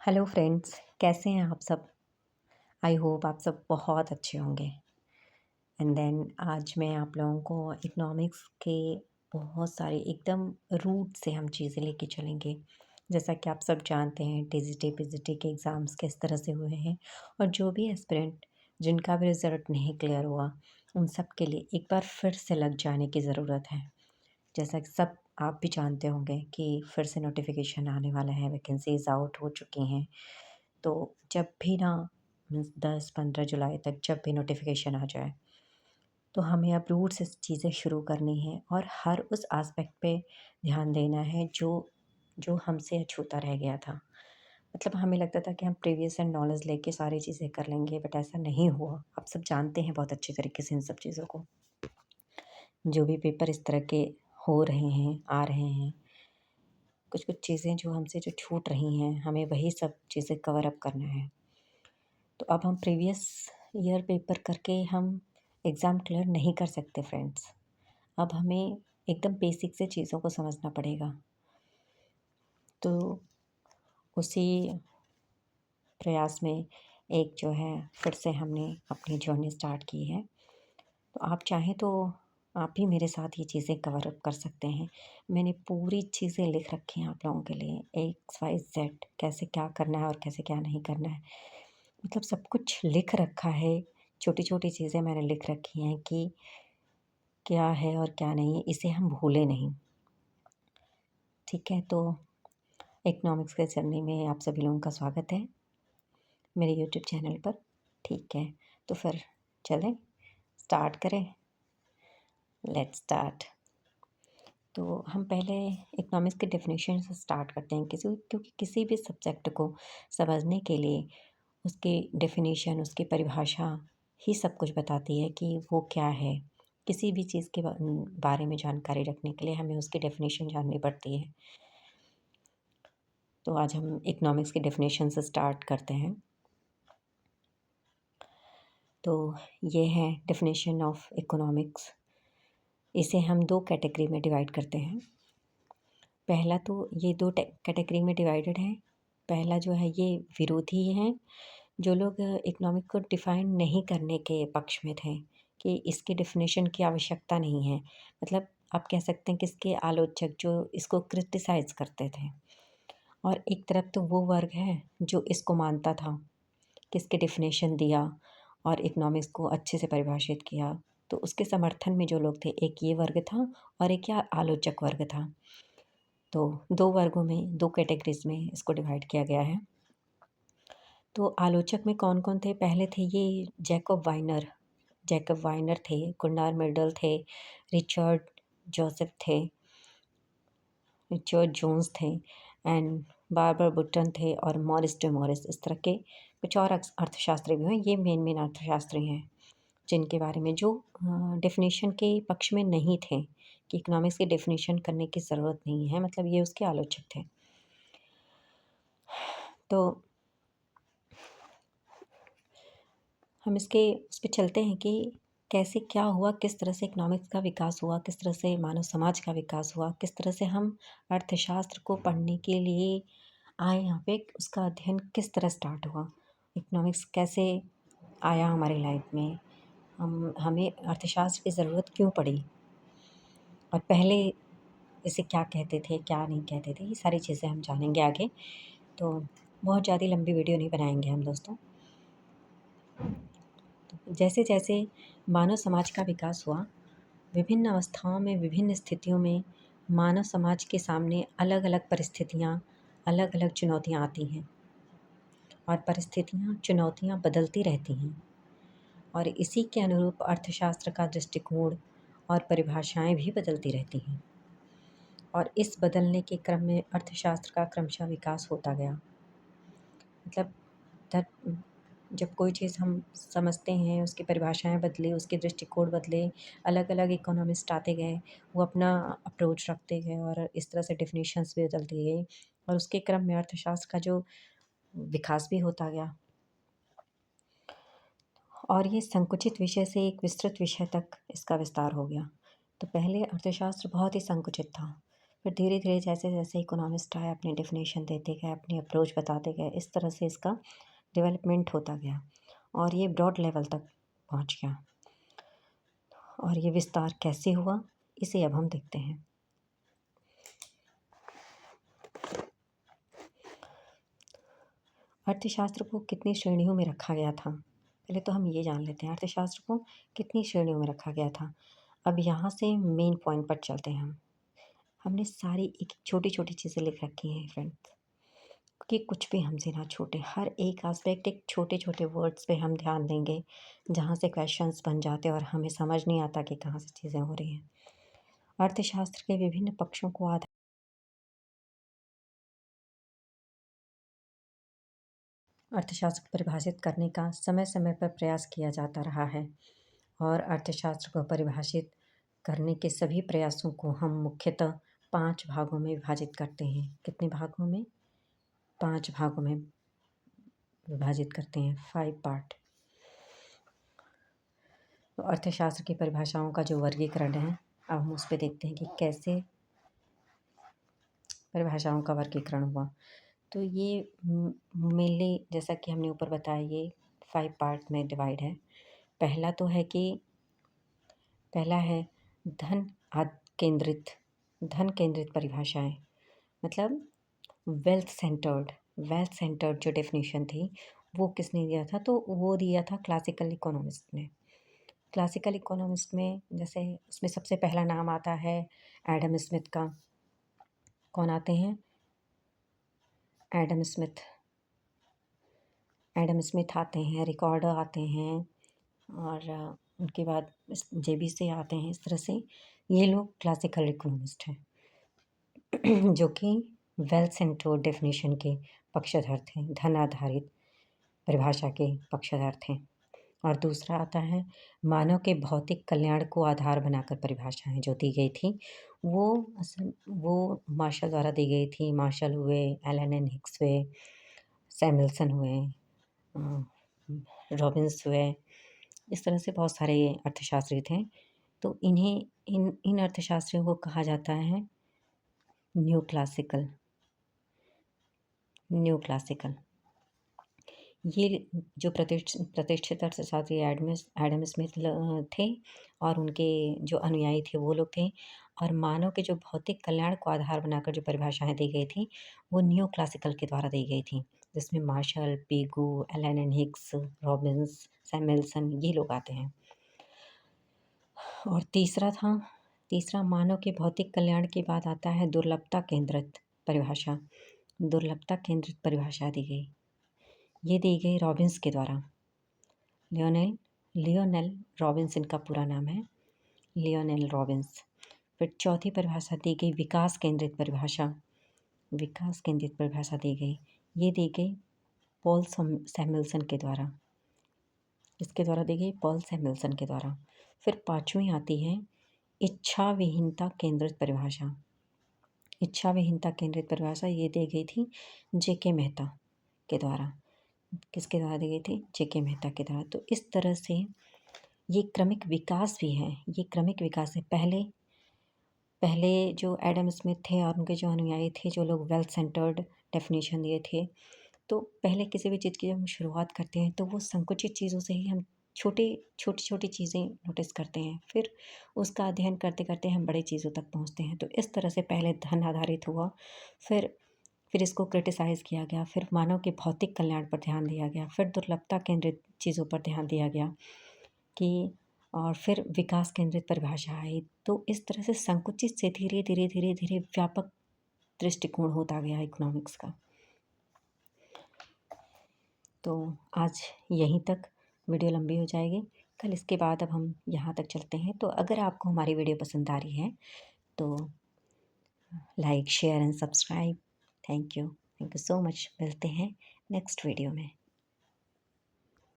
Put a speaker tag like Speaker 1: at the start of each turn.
Speaker 1: Hello friends, कैसे हैं आप सब? आई होप आप सब बहुत अच्छे होंगे। एंड देन आज मैं आप लोगों को इकोनॉमिक्स के बहुत सारे एकदम रूट से हम चीज़ें लेके चलेंगे। जैसा कि आप सब जानते हैं टीजीटी पीजीटी के एग्ज़ाम्स किस तरह से हुए हैं और जो भी एस्पिरेंट जिनका भी रिज़ल्ट नहीं क्लियर हुआ, उन सब के लिए एक बार फिर से लग जाने की ज़रूरत है। जैसा कि सब आप भी जानते होंगे कि फिर से नोटिफ़िकेशन आने वाला है, वैकेंसीज़ आउट हो चुकी हैं। तो जब भी ना 10-15 जुलाई तक जब भी नोटिफिकेशन आ जाए तो हमें अब रूट से चीज़ें शुरू करनी है और हर उस एस्पेक्ट पे ध्यान देना है जो जो हमसे अछूता रह गया था। मतलब हमें लगता था कि हम प्रीवियस एंड नॉलेज लेके सारी चीज़ें कर लेंगे, बट ऐसा नहीं हुआ। आप सब जानते हैं बहुत अच्छी तरीके से इन सब चीज़ों को। जो भी पेपर इस तरह के हो रहे हैं, आ रहे हैं, कुछ कुछ चीज़ें जो हमसे जो छूट रही हैं, हमें वही सब चीज़ें कवर अप करना है। तो अब हम प्रीवियस ईयर पेपर करके हम एग्ज़ाम क्लियर नहीं कर सकते फ्रेंड्स। अब हमें एकदम बेसिक से चीज़ों को समझना पड़ेगा। तो उसी प्रयास में एक जो है फिर से हमने अपनी जर्नी स्टार्ट की है। तो आप चाहें तो आप भी मेरे साथ ये चीज़ें कवर अप कर सकते हैं। मैंने पूरी चीज़ें लिख रखी हैं आप लोगों के लिए, एक्स वाई ज़ेड कैसे क्या करना है और कैसे क्या नहीं करना है। मतलब सब कुछ लिख रखा है, छोटी-छोटी चीज़ें मैंने लिख रखी हैं कि क्या है और क्या नहीं है, इसे हम भूलें नहीं। ठीक है, तो इकोनॉमिक्स के जर्नी में आप सभी लोगों का स्वागत है मेरे यूट्यूब चैनल पर। ठीक है, तो फिर चलें, स्टार्ट करें। Let's start. तो हम पहले इकोनॉमिक्स के डेफिनेशन से स्टार्ट करते हैं क्योंकि किसी भी सब्जेक्ट को समझने के लिए उसकी डेफिनेशन, उसकी परिभाषा ही सब कुछ बताती है कि वो क्या है। किसी भी चीज़ के बारे में जानकारी रखने के लिए हमें उसकी डेफिनेशन जाननी पड़ती है। तो आज हम इकोनॉमिक्स की डेफिनेशन से स्टार्ट करते हैं। तो ये है डेफिनेशन ऑफ इकोनॉमिक्स। इसे हम 2 कैटेगरी में डिवाइड करते हैं। पहला तो ये 2 कैटेगरी में डिवाइडेड है। पहला जो है ये विरोधी हैं, जो लोग इकोनॉमिक को डिफ़ाइन नहीं करने के पक्ष में थे कि इसकी डेफिनेशन की आवश्यकता नहीं है। मतलब आप कह सकते हैं कि इसके आलोचक जो इसको क्रिटिसाइज़ करते थे। और एक तरफ तो वो वर्ग है जो इसको मानता था कि इसकी डेफिनेशन दिया और इकोनॉमिक्स को अच्छे से परिभाषित किया। तो उसके समर्थन में जो लोग थे, एक ये वर्ग था और एक ये आलोचक वर्ग था। तो 2 वर्गों में, 2 कैटेगरीज़ में इसको डिवाइड किया गया है। तो आलोचक में कौन-कौन थे? पहले थे ये जैकब वाइनर थे, गुन्नार मिर्डल थे, रिचर्ड जोसेफ थे, रिचर्ड जोन्स थे एंड बारबर बुट्टन थे और मॉरिस डे मॉरिस। इस तरह के कुछ और अर्थशास्त्री भी हैं। ये मेन अर्थशास्त्री हैं जिनके बारे में जो डेफिनेशन के पक्ष में नहीं थे कि इकोनॉमिक्स की डेफिनेशन करने की ज़रूरत नहीं है, मतलब ये उसके आलोचक थे। तो हम उस पे चलते हैं कि कैसे क्या हुआ, किस तरह से इकोनॉमिक्स का विकास हुआ, किस तरह से मानव समाज का विकास हुआ, किस तरह से हम अर्थशास्त्र को पढ़ने के लिए आए यहाँ पे, उसका अध्ययन किस तरह स्टार्ट हुआ, इकोनॉमिक्स कैसे आया हमारी लाइफ में, हमें अर्थशास्त्र की ज़रूरत क्यों पड़ी और पहले इसे क्या कहते थे, क्या नहीं कहते थे, ये सारी चीज़ें हम जानेंगे आगे। तो बहुत ज़्यादा लंबी वीडियो नहीं बनाएंगे हम दोस्तों। जैसे जैसे मानव समाज का विकास हुआ, विभिन्न अवस्थाओं में, विभिन्न स्थितियों में मानव समाज के सामने अलग अलग परिस्थितियाँ, अलग अलग चुनौतियाँ आती हैं और परिस्थितियाँ, चुनौतियाँ बदलती रहती हैं और इसी के अनुरूप अर्थशास्त्र का दृष्टिकोण और परिभाषाएं भी बदलती रहती हैं और इस बदलने के क्रम में अर्थशास्त्र का क्रमशः विकास होता गया। मतलब धर जब कोई चीज़ हम समझते हैं, उसकी परिभाषाएँ बदली, उसके दृष्टिकोण बदले, अलग-अलग इकोनॉमिस्ट आते गए, वो अपना अप्रोच रखते गए और इस तरह से डेफिनेशंस भी बदलती गई और उसके क्रम में अर्थशास्त्र का जो विकास भी होता गया और ये संकुचित विषय से एक विस्तृत विषय तक इसका विस्तार हो गया। तो पहले अर्थशास्त्र बहुत ही संकुचित था। फिर धीरे धीरे जैसे जैसे इकोनॉमिस्ट आए अपनी डेफिनेशन देते गए, अपनी अप्रोच बताते गए, इस तरह से इसका डेवलपमेंट होता गया और ये ब्रॉड लेवल तक पहुंच गया। और ये विस्तार कैसे हुआ इसे अब हम देखते हैं। अर्थशास्त्र को कितनी श्रेणियों में रखा गया था, पहले तो हम ये जान लेते हैं अर्थशास्त्र को कितनी श्रेणियों में रखा गया था। अब यहाँ से मेन पॉइंट पर चलते हैं हम। हमने सारी एक छोटी छोटी चीज़ें लिख रखी हैं फ्रेंड्स, कि कुछ भी हमसे ना छूटे। हर एक एस्पेक्ट एक छोटे छोटे वर्ड्स पे हम ध्यान देंगे, जहाँ से क्वेश्चंस बन जाते हैं और हमें समझ नहीं आता कि कहाँ से चीज़ें हो रही हैं। अर्थशास्त्र के विभिन्न पक्षों को अर्थशास्त्र को परिभाषित करने का समय समय पर प्रयास किया जाता रहा है और अर्थशास्त्र को परिभाषित करने के सभी प्रयासों को हम मुख्यतः 5 भागों में विभाजित करते हैं। कितने भागों में? 5 भागों में विभाजित करते हैं, 5 पार्ट। तो अर्थशास्त्र की परिभाषाओं का जो वर्गीकरण है, अब हम उस पे देखते हैं कि कैसे परिभाषाओं का वर्गीकरण हुआ। तो ये मेनली जैसा कि हमने ऊपर बताया, ये 5 पार्ट में डिवाइड है। पहला तो है कि पहला है धन केंद्रित, धन केंद्रित परिभाषाएं, मतलब वेल्थ सेंटर्ड जो डेफिनेशन थी वो किसने दिया था? तो वो दिया था क्लासिकल इकोनॉमिस्ट ने। क्लासिकल इकोनॉमिस्ट में जैसे उसमें सबसे पहला नाम आता है एडम स्मिथ का। कौन आते हैं? एडम स्मिथ आते हैं, रिकॉर्डर आते हैं और उनके बाद जेबी से आते हैं। इस तरह से ये लोग क्लासिकल इकोनॉमिस्ट हैं जो कि वेल्थ सेंटर्ड डेफिनेशन के पक्षधर थे, धन आधारित परिभाषा के पक्षधर थे। और दूसरा आता है मानव के भौतिक कल्याण को आधार बनाकर परिभाषाएं जो दी गई थी, वो मार्शल द्वारा दी गई थी। मार्शल हुए, एलन एंड हिक्स हुए, सैमुअल्सन हुए, रॉबिन्स हुए, इस तरह से बहुत सारे अर्थशास्त्री थे। तो इन अर्थशास्त्रियों को कहा जाता है न्यू क्लासिकल। ये जो प्रतिष्ठित अर्थशास्त्री एडम स्मिथ थे और उनके जो अनुयायी थे वो लोग थे। और मानव के जो भौतिक कल्याण को आधार बनाकर जो परिभाषाएं दी गई थी वो न्यू क्लासिकल के द्वारा दी गई थी, जिसमें Marshall, Pigou, Allen and Hicks, Robbins, Samuelson ये लोग आते हैं। और तीसरा मानव के भौतिक कल्याण के बाद आता है दुर्लभता केंद्रित परिभाषा। दुर्लभता केंद्रित परिभाषा दी गई, ये दी गई रॉबिन्स के द्वारा। लियोनेल रॉबिन्स इनका पूरा नाम है, लियोनेल रॉबिन्स। फिर चौथी परिभाषा दी गई विकास केंद्रित परिभाषा दी गई, ये दी गई पॉल सैमुअल्सन के द्वारा। इसके द्वारा दी गई पॉल सैमुअल्सन के द्वारा। फिर पांचवी आती है इच्छा विहीनता केंद्रित परिभाषा। ये दी गई थी जेके मेहता के द्वारा। किसके द्वारा दी गई थी? जेके मेहता के द्वारा। तो इस तरह से ये क्रमिक विकास भी है, ये क्रमिक विकास है। पहले जो एडम स्मिथ थे और उनके जो अनुयायी थे, जो लोग वेल्थ सेंटर्ड डेफिनेशन दिए थे, तो पहले किसी भी चीज़ की जब हम शुरुआत करते हैं तो वो संकुचित चीज़ों से ही हम छोटी चीज़ें नोटिस करते हैं, फिर उसका अध्ययन करते करते हम बड़ी चीज़ों तक पहुंचते हैं। तो इस तरह से पहले धन आधारित हुआ, फिर इसको क्रिटिसाइज़ किया गया, फिर मानव के भौतिक कल्याण पर ध्यान दिया गया, फिर दुर्लभता केंद्रित चीज़ों पर ध्यान दिया गया और फिर विकास केंद्रित परिभाषा आई। तो इस तरह से संकुचित से धीरे धीरे व्यापक दृष्टिकोण होता गया इकोनॉमिक्स का। तो आज यहीं तक, वीडियो लंबी हो जाएगी, कल इसके बाद अब हम यहाँ तक चलते हैं। तो अगर आपको हमारी वीडियो पसंद आ रही है तो like, share and subscribe. Thank you so much. मिलते हैं नेक्स्ट वीडियो में।